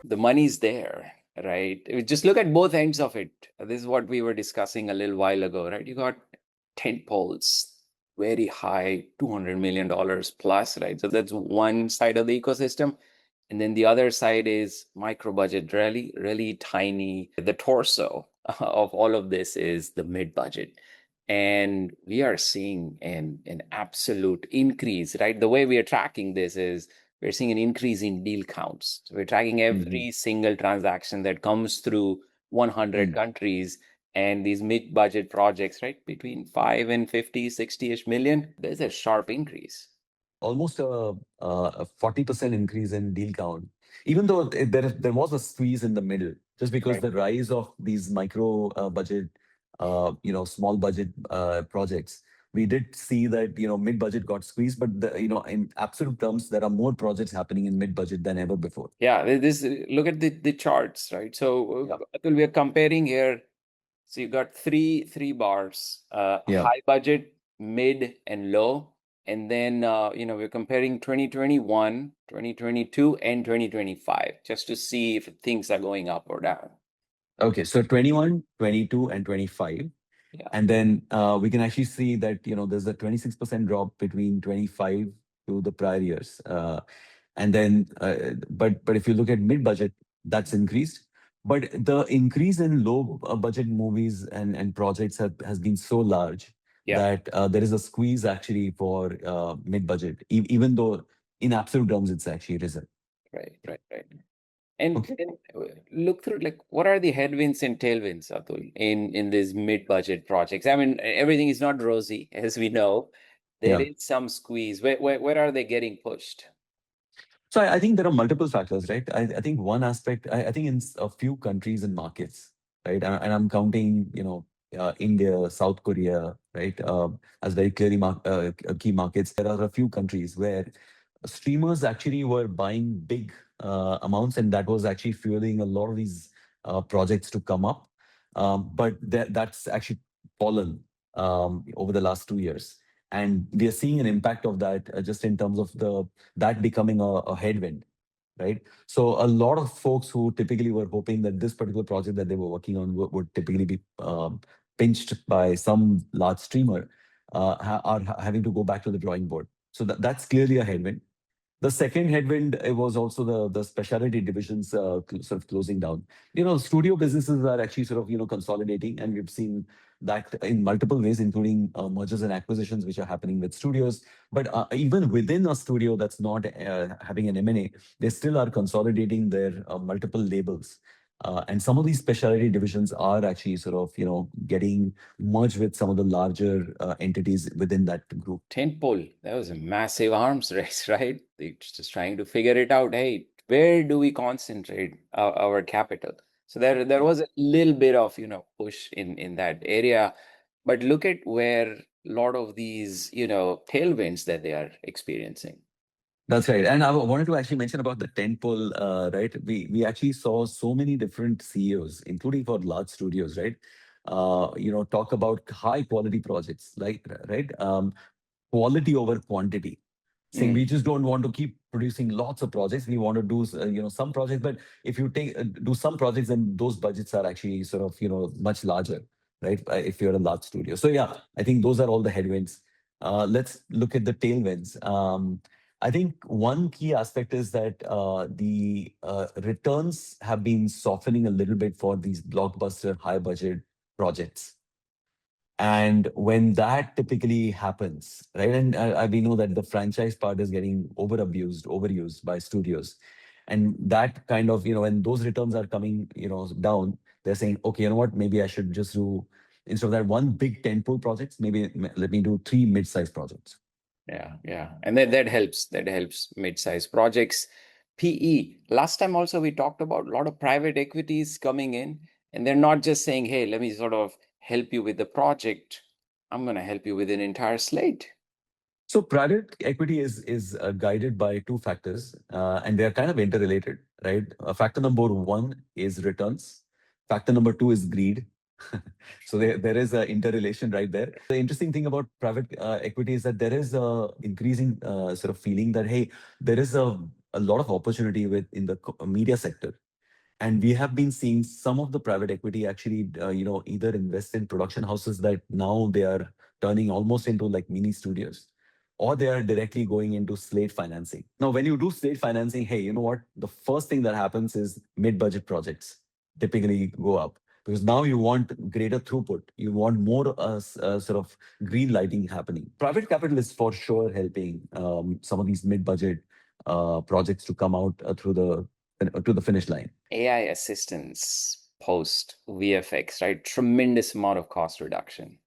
The money's there, right? Just look at both ends of it. This is what we were discussing a little while ago, right? You got tent poles, very high, $200 million plus, right? So that's one side of the ecosystem. And then the other side is micro budget, really, really tiny. The torso of all of this is the mid budget. And we are seeing an absolute increase, right? The way we are tracking this is we're seeing an increase in deal counts. So we're tracking every single transaction that comes through 100 countries, and these mid-budget projects, right, between 5 and 50, 60-ish million, there's a sharp increase. Almost a 40% increase in deal count, even though there was a squeeze in the middle, just because Right. the rise of these micro budget, small budget projects. We did see that, mid budget got squeezed, but in absolute terms, there are more projects happening in mid budget than ever before. Yeah, this look at the charts, right? So Yeah. Atul, we are comparing here. So you got three bars, Yeah. high budget, mid, and low. And then we're comparing 2021, 2022, and 2025 just to see if things are going up or down. Okay, so 21, 22, and 25. Yeah. And then we can actually see that, there's a 26% drop between 25 to the prior years. And then, but if you look at mid-budget, that's increased. But the increase in low budget movies and projects has been so large Yeah. that there is a squeeze actually for mid-budget, even though in absolute terms it's actually risen. Right. And Okay. look through, like, what are the headwinds and tailwinds, Atul, in these mid-budget projects? I mean, everything is not rosy, as we know. There Yeah. is some squeeze. Where are they getting pushed? So I think there are multiple factors, right? I think one aspect, I think in a few countries and markets, right? And I'm counting, India, South Korea, right? As very clearly key markets. There are a few countries where streamers actually were buying big amounts, and that was actually fueling a lot of these projects to come up. But that's actually fallen over the last 2 years. And we are seeing an impact of that just in terms of that becoming a headwind, right? So a lot of folks who typically were hoping that this particular project that they were working on would typically be pinched by some large streamer are having to go back to the drawing board. So that's clearly a headwind. The second headwind, it was also the specialty divisions sort of closing down. Studio businesses are actually sort of consolidating, and we've seen that in multiple ways, including mergers and acquisitions, which are happening with studios. But even within a studio that's not having an M&A, they still are consolidating their multiple labels. And some of these specialty divisions are actually sort of getting merged with some of the larger entities within that group. Tentpole, that was a massive arms race, right? They're just trying to figure it out. Hey, where do we concentrate our capital? So there was a little bit of push in that area, but look at where a lot of these tailwinds that they are experiencing. That's right. And I wanted to actually mention about the tentpole, right? We actually saw so many different CEOs, including for large studios, right? Talk about high quality projects, like, right? Quality over quantity. Saying we just don't want to keep producing lots of projects. We want to do, some projects, but if you do some projects, then those budgets are actually sort of, much larger, right? If you're a large studio. So yeah, I think those are all the headwinds. Let's look at the tailwinds. I think one key aspect is that the returns have been softening a little bit for these blockbuster, high budget projects. And when that typically happens, right, and we know that the franchise part is getting overused by studios. And that kind of, when those returns are coming, down, they're saying, okay, you know what, maybe I should just do, instead of that one big tentpole project, maybe let me do 3 mid-sized projects. Yeah. And that helps. That helps mid-sized projects. PE. Last time also we talked about a lot of private equities coming in, and they're not just saying, hey, let me sort of help you with the project. I'm going to help you with an entire slate. So private equity is guided by two factors, and they are kind of interrelated, right? Factor number one is returns. Factor number two is greed. So there is an interrelation right there. The interesting thing about private equity is that there is a increasing sort of feeling that, hey, there is a lot of opportunity in the media sector. And we have been seeing some of the private equity actually, either invest in production houses that now they are turning almost into like mini studios, or they are directly going into slate financing. Now, when you do slate financing, hey, you know what? The first thing that happens is mid-budget projects typically go up, because now you want greater throughput. You want more sort of green lighting happening. Private capital is for sure helping some of these mid-budget projects to come out to the finish line. AI assistance post VFX, right? Tremendous amount of cost reduction.